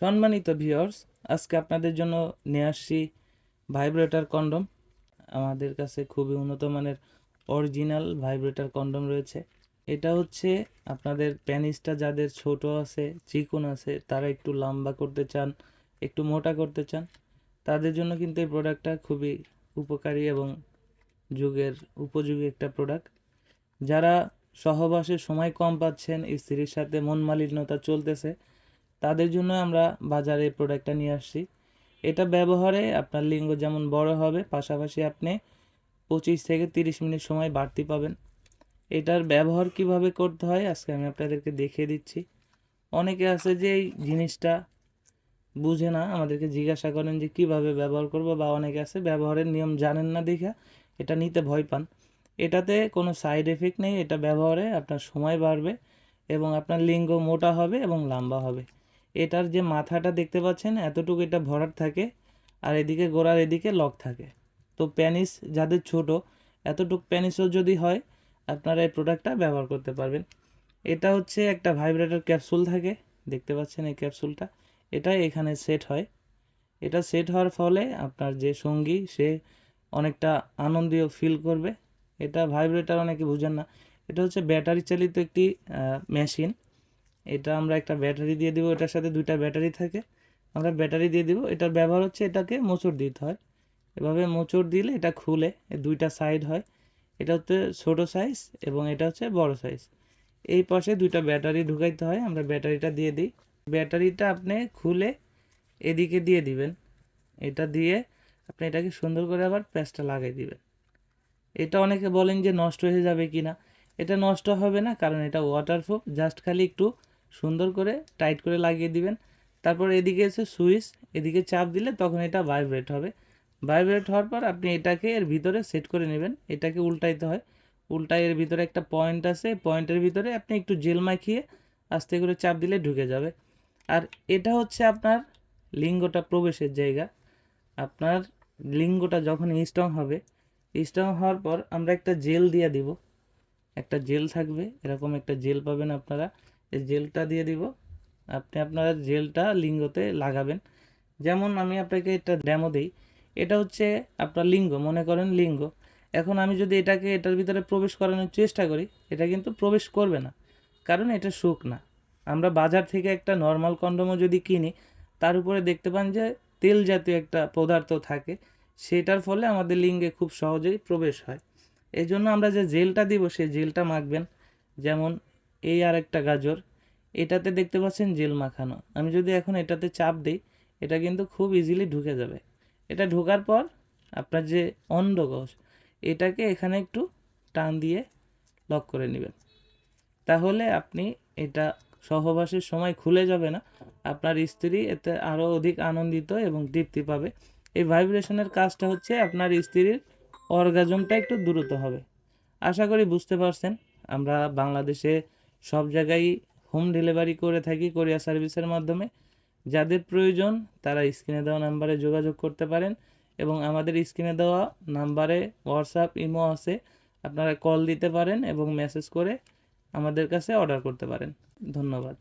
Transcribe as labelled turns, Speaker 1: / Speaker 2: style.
Speaker 1: সম্মানিত ভিউয়ার্স, আজকে আপনাদের জন্য নিয়ে আসছি ভাইব্রেটর কন্ডম। আমাদের কাছে খুবই উন্নত মানের অরিজিনাল ভাইব্রেটর কন্ডম রয়েছে। এটা হচ্ছে আপনাদের পেনিসটা যাদের ছোট আছে, চিকন আছে, তারা একটু লম্বা করতে চান, একটু মোটা করতে চান, তাদের জন্য কিন্তু এই প্রোডাক্টটা খুবই উপকারী এবং যুগের উপযোগী একটা প্রোডাক্ট। যারা সহবাসে সময় কম পাচ্ছেন, স্ত্রীর সাথে মন মালিন্যতা চলতেছে, তাদের জন্য আমরা বাজারে এই প্রোডাক্টটা নিয়ে আসছি। এটা ব্যবহারে আপনার লিঙ্গ যেমন বড় হবে, পাশাপাশি আপনি 25 থেকে 30 মিনিট সময় বাড়তি পাবেন। এটার ব্যবহার কিভাবে করতে হয় আজকে আমি আপনাদেরকে দেখিয়ে দিচ্ছি। অনেকে আছে যে এই জিনিসটা বুঝে না, আমাদেরকে জিজ্ঞাসা করেন যে কিভাবে ব্যবহার করব, বা অনেকে আছে ব্যবহারের নিয়ম জানেন না দেখা এটা নিতে ভয় পান। এটাতে কোনো সাইড এফেক্ট নেই। এটা ব্যবহারে আপনার সময় বাড়বে এবং আপনার লিঙ্গ মোটা হবে এবং লম্বা হবে। এটার যে মাথাটা দেখতে পাচ্ছেন এতটুকু এটা ভরাট থাকে, আর এদিকে গোড়ার এদিকে লক থাকে। তো প্যানিস যাদের ছোট, এতটুকু প্যানিসও যদি হয়, আপনারা এই প্রোডাক্টটা ব্যবহার করতে পারবেন। এটা হচ্ছে একটা ভাইব্রেটর ক্যাপসুল থাকে, দেখতে পাচ্ছেন এই ক্যাপসুলটা। এটা এখানে সেট হয়। এটা সেট হওয়ার ফলে আপনার যে সঙ্গী সে অনেকটা আনন্দীয় ফিল করবে। এটা ভাইব্রেটর অনেকে বুঝেন না, এটা হচ্ছে ব্যাটারি চালিত একটি মেশিন। এটা আমরা একটা ব্যাটারি দিয়ে দিব, এটার সাথে দুইটা ব্যাটারি থাকে, আমরা ব্যাটারি দিয়ে দিব। এটার ব্যবহার হচ্ছে এটাকে মোচড় দিতে হয়। এভাবে মোচড় দিলে এটা খুলে দুইটা সাইড হয়। এটা হচ্ছে ছোট সাইজ এবং এটা হচ্ছে বড় সাইজ। এই পাশে দুইটা ব্যাটারি ঢুকাইতে হয়, আমরা ব্যাটারিটা দিয়ে দিই। ব্যাটারিটা আপনি খুলে এদিকে দিয়ে দিবেন। এটা দিয়ে আপনি এটাকে সুন্দর করে আবার প্যাচটা লাগিয়ে দিবেন। এটা অনেকে বলেন যে নষ্ট হয়ে যাবে কি না, এটা নষ্ট হবে না, কারণ এটা ওয়াটারপ্রুফ। জাস্ট খালি একটু সুন্দর করে টাইট করে লাগিয়ে দিবেন। তারপর এদিকে এসে সুইচ, এদিকে চাপ দিলে তখন এটা ভাইব্রেট হবে। ভাইব্রেট হওয়ার পর আপনি এটাকে এর ভিতরে সেট করে নেবেন। এটাকে উল্টাইতে হয়, উল্টায় এর ভিতরে একটা পয়েন্ট আছে, পয়েন্টের ভিতরে আপনি একটু জেল মাখিয়ে আস্তে করে চাপ দিলে ঢুকে যাবে। আর এটা হচ্ছে আপনার লিঙ্গটা প্রবেশের জায়গা। আপনার লিঙ্গটা যখন স্ট্রং হবে, স্ট্রং হওয়ার পর আমরা একটা জেল দিয়ে দিব। একটা জেল থাকবে, এরকম একটা জেল পাবেন আপনারা। এই জেলটা দিয়ে দিব, আপনি আপনারা জেলটা লিঙ্গতে লাগাবেন। যেমন আমি আপনাকে একটা ডেমো দিই। এটা হচ্ছে আপনার লিঙ্গ, মনে করেন লিঙ্গ। এখন আমি যদি এটাকে এটার ভিতরে প্রবেশ করানোর চেষ্টা করি, এটা কিন্তু প্রবেশ করবে না, কারণ এটা শুক না। আমরা বাজার থেকে একটা নর্মাল কন্ডোমও যদি কিনি, তার উপরে দেখতে পান যে তেল জাতীয় একটা পদার্থ থাকে, সেটার ফলে আমাদের লিঙ্গে খুব সহজেই প্রবেশ হয়। এই জন্য আমরা যে জেলটা দিব সেই জেলটা মাখবেন। যেমন এই আর একটা গাজর, এটাতে দেখতে পাচ্ছেন জেল মাখানো। আমি যদি এখন এটাতে চাপ দিই, এটা কিন্তু খুব ইজিলি ঢুকে যাবে। এটা ঢোকার পর আপনার যে অন্ডকোষ, এটাকে এখানে একটু টান দিয়ে লক করে নেবেন। তাহলে আপনি এটা সহবাসের সময় খুলে যাবে না, আপনার স্ত্রী এতে আরও অধিক আনন্দিত এবং তৃপ্তি পাবে। এই ভাইব্রেশনের কাজটা হচ্ছে আপনার স্ত্রীর অর্গাজমটা একটু দ্রুত হবে। আশা করি বুঝতে পারছেন। আমরা বাংলাদেশে সব জায়গায় হোম ডেলিভারি করে থাকি কোরিয়ার সার্ভিসের মাধ্যমে। যাদের প্রয়োজন তারা স্ক্রিনে দেওয়া নাম্বারে যোগাযোগ করতে পারেন, এবং আমাদের স্ক্রিনে দেওয়া নাম্বারে হোয়াটসঅ্যাপ, ইমো আছে, আপনারা কল দিতে পারেন এবং মেসেজ করে আমাদের কাছে অর্ডার করতে পারেন। ধন্যবাদ।